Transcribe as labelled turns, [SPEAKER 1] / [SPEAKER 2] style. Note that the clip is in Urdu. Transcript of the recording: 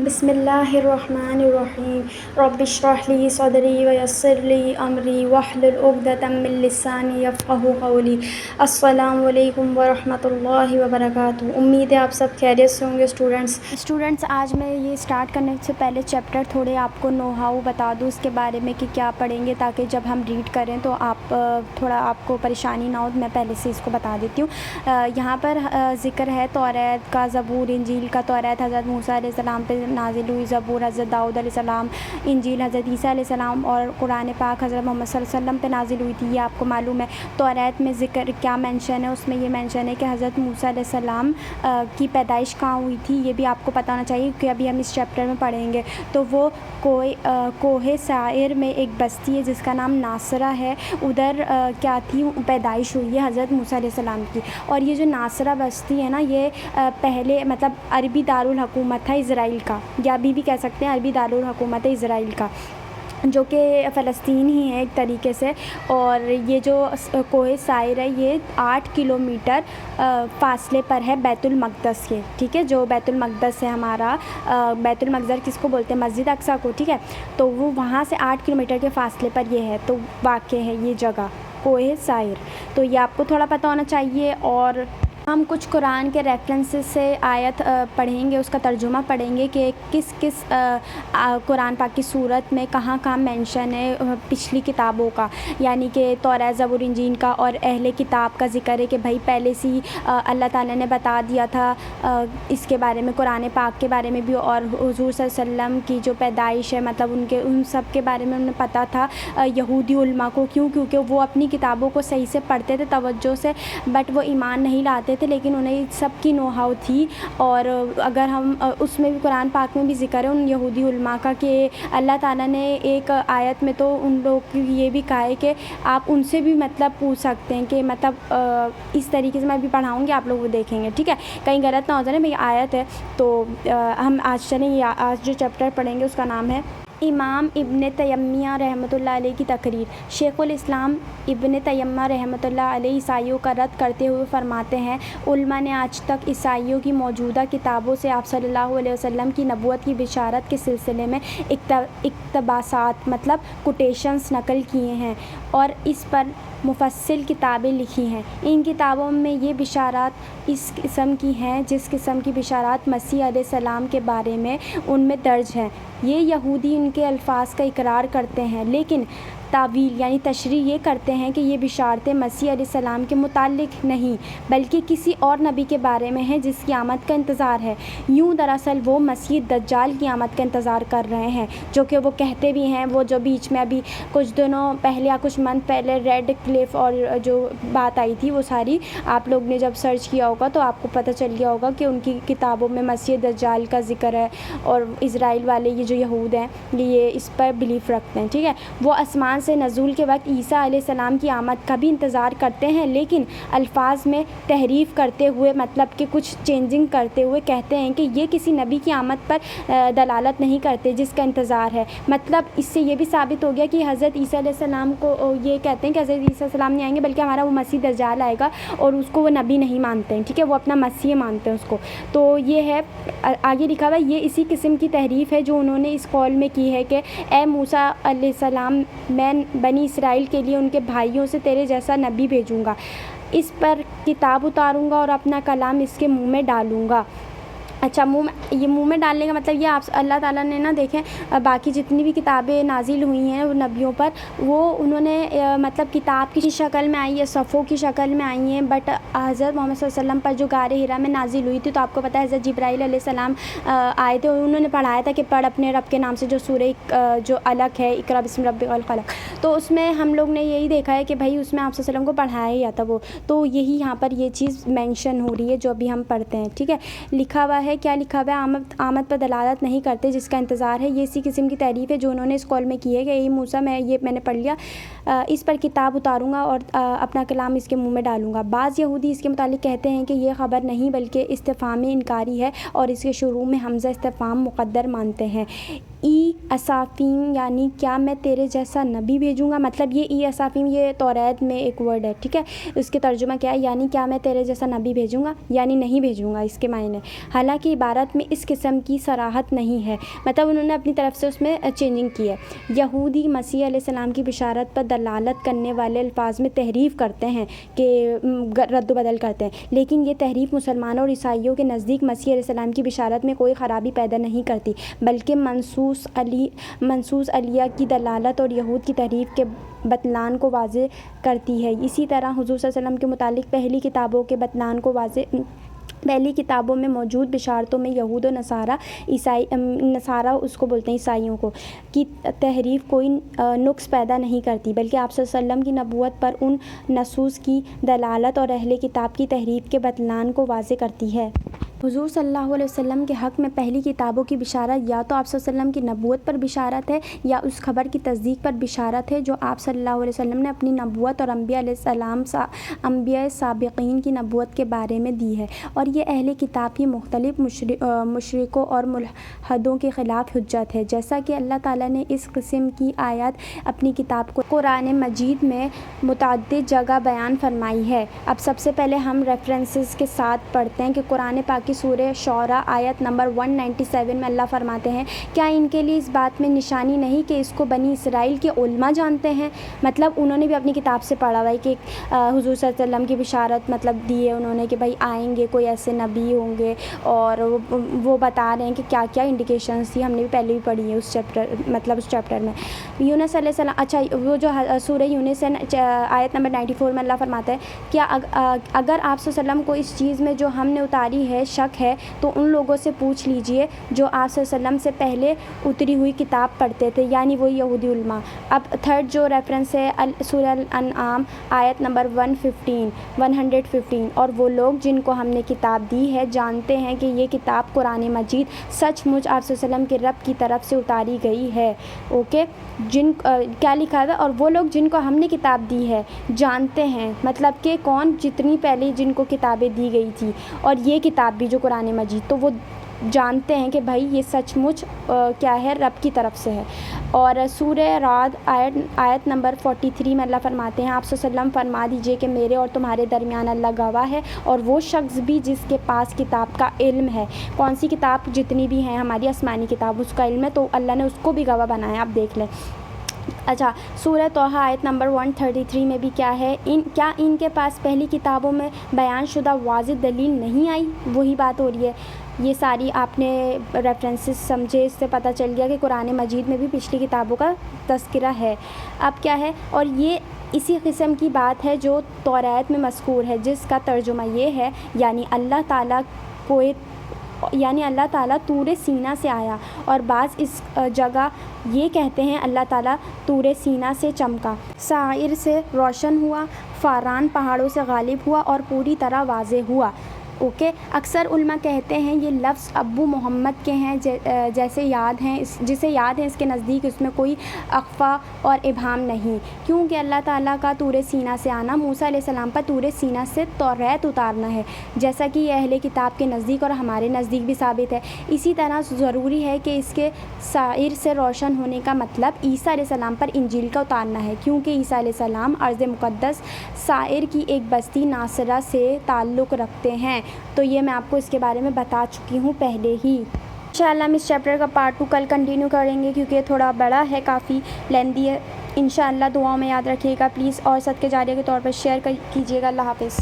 [SPEAKER 1] بسم اللہ الرحمن الرحیم رب اشرح لی صدری ویسر لی امری واحلل عقدۃ من لسانی یفقہوا قولی۔ السلام علیکم ورحمۃ اللہ وبرکاتہ۔ امید ہے آپ سب خیریت سے ہوں گے اسٹوڈنٹس آج میں یہ اسٹارٹ کرنے سے پہلے چیپٹر تھوڑے آپ کو نو ہاؤ بتا دوں اس کے بارے میں کہ کیا پڑھیں گے، تاکہ جب ہم ریڈ کریں تو تھوڑا آپ کو پریشانی نہ ہو۔ میں پہلے سے اس کو بتا دیتی ہوں۔ یہاں پر ذکر ہے توریت کا، زبور انجیل کا۔ توریت حضرت موسیٰ علیہ السلام پہ نازل ہوئی، زبور حضرت داؤد علیہ السلام، انجیل حضرت عیسیٰ علیہ السلام، اور قرآن پاک حضرت محمد صلی اللہ علیہ وسلم پہ نازل ہوئی تھی، یہ آپ کو معلوم ہے۔ توریت میں ذکر کیا مینشن ہے، اس میں یہ مینشن ہے کہ حضرت موسیٰ علیہ السلام کی پیدائش کہاں ہوئی تھی، یہ بھی آپ کو پتہ ہونا چاہیے کیونکہ ابھی ہم اس چیپٹر میں پڑھیں گے۔ تو وہ کوہ سائر میں ایک بستی ہے جس کا نام ناصرہ ہے، ادھر کیا تھی پیدائش ہوئی ہے حضرت موسیٰ علیہ السلام کی۔ اور یہ جو ناصرہ بستی ہے نا، یہ پہلے مطلب عربی دارالحکومت تھا اسرائیل کا، یا ابھی بھی کہہ سکتے ہیں عربی دارالحکومت ہے اسرائیل کا، جو کہ فلسطین ہی ہے ایک طریقے سے۔ اور یہ جو کوہ سائر ہے یہ 8 کلومیٹر فاصلے پر ہے بیت المقدس کے، ٹھیک ہے۔ جو بیت المقدس ہے ہمارا، بیت المقدس کس کو بولتے ہیں؟ مسجد اقصیٰ کو، ٹھیک ہے۔ تو وہ وہاں سے 8 کلومیٹر کے فاصلے پر یہ ہے، تو واقع ہے یہ جگہ کوہ سائر۔ تو یہ آپ کو تھوڑا پتہ ہونا چاہیے۔ اور ہم کچھ قرآن کے ریفرنسز سے آیت پڑھیں گے، اس کا ترجمہ پڑھیں گے کہ کس کس قرآن پاک کی صورت میں کہاں کہاں مینشن ہے پچھلی کتابوں کا، یعنی کہ توریت، زبور، انجیل کا اور اہل کتاب کا ذکر ہے کہ بھائی پہلے سے ہی اللہ تعالیٰ نے بتا دیا تھا اس کے بارے میں، قرآن پاک کے بارے میں بھی، اور حضور صلی اللہ علیہ وسلم کی جو پیدائش ہے مطلب ان سب کے بارے میں انہیں پتہ تھا یہودی علماء کو۔ کیونکہ وہ اپنی کتابوں کو صحیح سے پڑھتے تھے توجہ سے، بٹ وہ ایمان نہیں لاتے تھے، لیکن انہیں سب کی نو ہاؤ تھی۔ اور اگر ہم اس میں بھی قرآن پاک میں بھی ذکر ہے ان یہودی علماء کا کہ اللہ تعالیٰ نے ایک آیت میں تو ان لوگ کی یہ بھی کہا ہے کہ آپ ان سے بھی مطلب پوچھ سکتے ہیں کہ مطلب اس طریقے سے میں بھی پڑھاؤں گی، آپ لوگ وہ دیکھیں گے، ٹھیک ہے، کہیں غلط نہ ہو جائے۔ بھائی آیت ہے تو ہم آج چلیں، آج جو چیپٹر پڑھیں گے اس کا نام ہے امام ابن تیمیہ رحمۃ اللہ علیہ کی تقریر۔ شیخ الاسلام ابن تیمیہ رحمۃ اللہ علیہ عیسائیوں کا رد کرتے ہوئے فرماتے ہیں، علماء نے آج تک عیسائیوں کی موجودہ کتابوں سے آپ صلی اللہ علیہ وسلم کی نبوت کی بشارت کے سلسلے میں اقتباسات مطلب کوٹیشنز نقل کیے ہیں اور اس پر مفصل کتابیں لکھی ہیں۔ ان کتابوں میں یہ بشارات اس قسم کی ہیں جس قسم کی بشارات مسیح علیہ السلام کے بارے میں ان میں درج ہیں۔ یہ یہودی ان کے الفاظ کا اقرار کرتے ہیں، لیکن تعویل یعنی تشریح یہ کرتے ہیں کہ یہ بشارتیں مسیح علیہ السلام کے متعلق نہیں بلکہ کسی اور نبی کے بارے میں ہیں جس کی آمد کا انتظار ہے۔ یوں دراصل وہ مسیح دجال کی آمد کا انتظار کر رہے ہیں، جو کہ وہ کہتے بھی ہیں۔ وہ جو بیچ میں ابھی کچھ دنوں پہلے یا کچھ منتھ پہلے ریڈ کلف اور جو بات آئی تھی وہ ساری آپ لوگ نے جب سرچ کیا ہوگا تو آپ کو پتہ چل گیا ہوگا کہ ان کی کتابوں میں مسیح دجال کا ذکر ہے، اور اسرائیل والے یہ جو یہود ہیں یہ اس پر بلیف رکھتے ہیں، ٹھیک ہے۔ وہ آسمان سے نزول کے وقت عیسیٰ علیہ السلام کی آمد کا بھی انتظار کرتے ہیں، لیکن الفاظ میں تحریف کرتے ہوئے مطلب کہ کچھ چینجنگ کرتے ہوئے کہتے ہیں کہ یہ کسی نبی کی آمد پر دلالت نہیں کرتے جس کا انتظار ہے۔ مطلب اس سے یہ بھی ثابت ہو گیا کہ حضرت عیسیٰ علیہ السلام کو یہ کہتے ہیں کہ حضرت عیسیٰ علیہ السلام نہیں آئیں گے بلکہ ہمارا وہ مسیح دجال آئے گا، اور اس کو وہ نبی نہیں مانتے ہیں، ٹھیک ہے، وہ اپنا مسیح مانتے ہیں اس کو۔ تو یہ ہے آگے لکھا ہوا، یہ اسی قسم کی تحریف ہے جو انہوں نے اس قول میں کی ہے کہ اے موسیٰ علیہ السلام، میں بنی اسرائیل کے لیے ان کے بھائیوں سے تیرے جیسا نبی بھیجوں گا، اس پر کتاب اتاروں گا اور اپنا کلام اس کے منہ میں ڈالوں گا۔ اچھا، منہ میں ڈالنے کا مطلب یہ آپ اللہ تعالیٰ نے نا دیکھیں باقی جتنی بھی کتابیں نازل ہوئی ہیں نبیوں پر، وہ انہوں نے مطلب کتاب کی شکل میں آئی ہے، صفوں کی شکل میں آئی ہیں، بٹ حضرت محمد صلی اللہ علیہ وسلم پر جو غار حرا میں نازل ہوئی تھی تو آپ کو پتہ ہے حضرت جبرائیل علیہ السلام آئے تھے اور انہوں نے پڑھایا تھا کہ پڑھ اپنے رب کے نام سے، جو سورہ جو الگ ہے اقرا بسم ربک الخلق، تو اس میں ہم لوگ نے یہی دیکھا ہے کہ بھائی اس میں آپ صلی اللہ علیہ وسلم کو پڑھایا ہی تھا وہ، تو یہی یہاں پر یہ چیز مینشن ہو رہی ہے جو ابھی ہم پڑھتے ہیں، ٹھیک ہے۔ لکھا ہوا ہے، کیا لکھا ہوا ہے؟ آمد پر دلالت نہیں کرتے جس کا انتظار ہے۔ یہ اسی قسم کی تعریف ہے جو انہوں نے اس قول میں کی ہے کہ اے موسیٰ، میں نے پڑھ لیا، اس پر کتاب اتاروں گا اور اپنا کلام اس کے منہ میں ڈالوں گا۔ بعض یہودی اس کے متعلق کہتے ہیں کہ یہ خبر نہیں بلکہ استفہام انکاری ہے اور اس کے شروع میں حمزہ استفہام مقدر مانتے ہیں۔ اسافیم یعنی کیا میں تیرے جیسا نبی بھیجوں گا، مطلب یہ ای اسافیم یہ توریت میں ایک ورڈ ہے، ٹھیک ہے، اس کے ترجمہ کیا ہے، یعنی کیا میں تیرے جیسا نبی بھیجوں گا، یعنی نہیں بھیجوں گا اس کے معنی، حالانکہ عبارت میں اس قسم کی صراحت نہیں ہے، مطلب انہوں نے اپنی طرف سے اس میں چینجنگ کی ہے۔ یہودی مسیح علیہ السلام کی بشارت پر دلالت کرنے والے الفاظ میں تحریف کرتے ہیں کہ رد و بدل کرتے ہیں، لیکن یہ تحریف مسلمانوں اور عیسائیوں کے نزدیک مسیح علیہ السلام کی بشارت میں کوئی خرابی پیدا نہیں کرتی، بلکہ منصوص علیہ کی دلالت اور یہود کی تحریف کے بطلان کو واضح کرتی ہے۔ اسی طرح حضور صلی اللہ علیہ وسلم کے متعلق پہلی کتابوں میں موجود بشارتوں میں یہود و نصارہ اس کو بولتے ہیں عیسائیوں کو کی تحریف کوئی نقص پیدا نہیں کرتی، بلکہ آپ صلی اللہ علیہ وسلم کی نبوت پر ان نصوص کی دلالت اور اہل کتاب کی تحریف کے بطلان کو واضح کرتی ہے۔ حضور صلی اللہ علیہ وسلم کے حق میں پہلی کتابوں کی بشارت یا تو آپ صلی اللہ علیہ وسلم کی نبوت پر بشارت ہے یا اس خبر کی تصدیق پر بشارت ہے جو آپ صلی اللہ علیہ وسلم نے اپنی نبوت اور انبیاء سابقین کی نبوت کے بارے میں دی ہے، اور یہ اہل کتاب کی مختلف مشرکوں اور ملحدوں کے خلاف حجت ہے، جیسا کہ اللہ تعالیٰ نے اس قسم کی آیات اپنی کتاب کو قرآن مجید میں متعدد جگہ بیان فرمائی ہے۔ اب سب سے پہلے ہم ریفرنسز کے ساتھ پڑھتے ہیں کہ قرآن پاک کی سورہ شعراء آیت نمبر 197 میں اللہ فرماتے ہیں، کیا ان کے لیے اس بات میں نشانی نہیں کہ اس کو بنی اسرائیل کے علماء جانتے ہیں، مطلب انہوں نے بھی اپنی کتاب سے پڑھا ہوا ہے کہ حضور صلی اللہ علیہ وسلم کی بشارت مطلب دی ہے انہوں نے کہ بھائی آئیں گے کوئی ایسے نبی ہوں گے، اور وہ بتا رہے ہیں کہ کیا کیا انڈیکیشنز تھی، ہم نے بھی پہلے بھی پڑھی ہے اس چیپٹر میں۔ یونس علیہ السلام، اچھا وہ جو سورہ یونس آیت نمبر 94 میں اللہ فرماتا ہے، کیا اگر آپ صلی اللہ علیہ وسلم کو اس چیز میں جو ہم نے اتاری ہے شک ہے تو ان لوگوں سے پوچھ لیجئے جو آپ صلی اللہ علیہ وسلم سے پہلے اتری ہوئی کتاب پڑھتے تھے، یعنی وہی یہودی علماء۔ اب تھرڈ جو ریفرنس ہے سورہ الانعام آیت نمبر 115، اور وہ لوگ جن کو ہم نے کتاب دی ہے جانتے ہیں کہ یہ کتاب قرآن مجید سچ مچ آپ صلی اللہ علیہ وسلم کے رب کی طرف سے اتاری گئی ہے، اوکے، کیا لکھا ہے، اور وہ لوگ جن کو ہم نے کتاب دی ہے جانتے ہیں، مطلب کہ کون، جتنی پہلے جن کو کتابیں دی گئی تھی اور یہ کتاب بھی جو قرآن مجید، تو وہ جانتے ہیں کہ بھائی یہ سچ مچ کیا ہے، رب کی طرف سے ہے۔ اور سورہ رعد آیت نمبر 43 میں اللہ فرماتے ہیں، آپ صلی اللہ علیہ وسلم فرما دیجئے کہ میرے اور تمہارے درمیان اللہ گواہ ہے، اور وہ شخص بھی جس کے پاس کتاب کا علم ہے، کون سی کتاب، جتنی بھی ہیں ہماری آسمانی کتاب، اس کا علم ہے، تو اللہ نے اس کو بھی گواہ بنایا، آپ دیکھ لیں۔ اچھا، سورہ طٰہٰ آیت نمبر 133 میں بھی کیا ہے، کیا ان کے پاس پہلی کتابوں میں بیان شدہ واضح دلیل نہیں آئی، وہی بات ہو رہی ہے۔ یہ ساری آپ نے ریفرنسز سمجھے، اس سے پتہ چل گیا کہ قرآن مجید میں بھی پچھلی کتابوں کا تذکرہ ہے۔ اب کیا ہے، اور یہ اسی قسم کی بات ہے جو توریت میں مذکور ہے، جس کا ترجمہ یہ ہے، یعنی اللہ تعالیٰ طور سینا سے آیا، اور بعض اس جگہ یہ کہتے ہیں اللہ تعالیٰ طور سینا سے چمکا، سائر سے روشن ہوا، فاران پہاڑوں سے غالب ہوا اور پوری طرح واضح ہوا، اوکے۔ اکثر علماء کہتے ہیں یہ لفظ ابو محمد کے ہیں، جسے یاد ہے اس کے نزدیک اس میں کوئی اخفا اور ابہام نہیں، کیونکہ اللہ تعالیٰ کا طور سینا سے آنا موسیٰ علیہ السلام پر طور سینا سے توریت اتارنا ہے، جیسا کہ یہ اہل کتاب کے نزدیک اور ہمارے نزدیک بھی ثابت ہے۔ اسی طرح ضروری ہے کہ اس کے سائر سے روشن ہونے کا مطلب عیسیٰ علیہ السلام پر انجیل کا اتارنا ہے، کیونکہ عیسیٰ علیہ السلام ارض مقدس سائر کی ایک بستی ناصرہ سے تعلق رکھتے ہیں، تو یہ میں آپ کو اس کے بارے میں بتا چکی ہوں پہلے ہی۔ انشاءاللہ ہم اس چیپٹر کا پارٹ 2 کل کنٹینیو کریں گے، کیونکہ یہ تھوڑا بڑا ہے، کافی لیندی ہے۔ انشاءاللہ دعاؤں میں یاد رکھیے گا پلیز، اور صدقہ جاریہ کے طور پر شیئر کیجیے گا۔ اللہ حافظ۔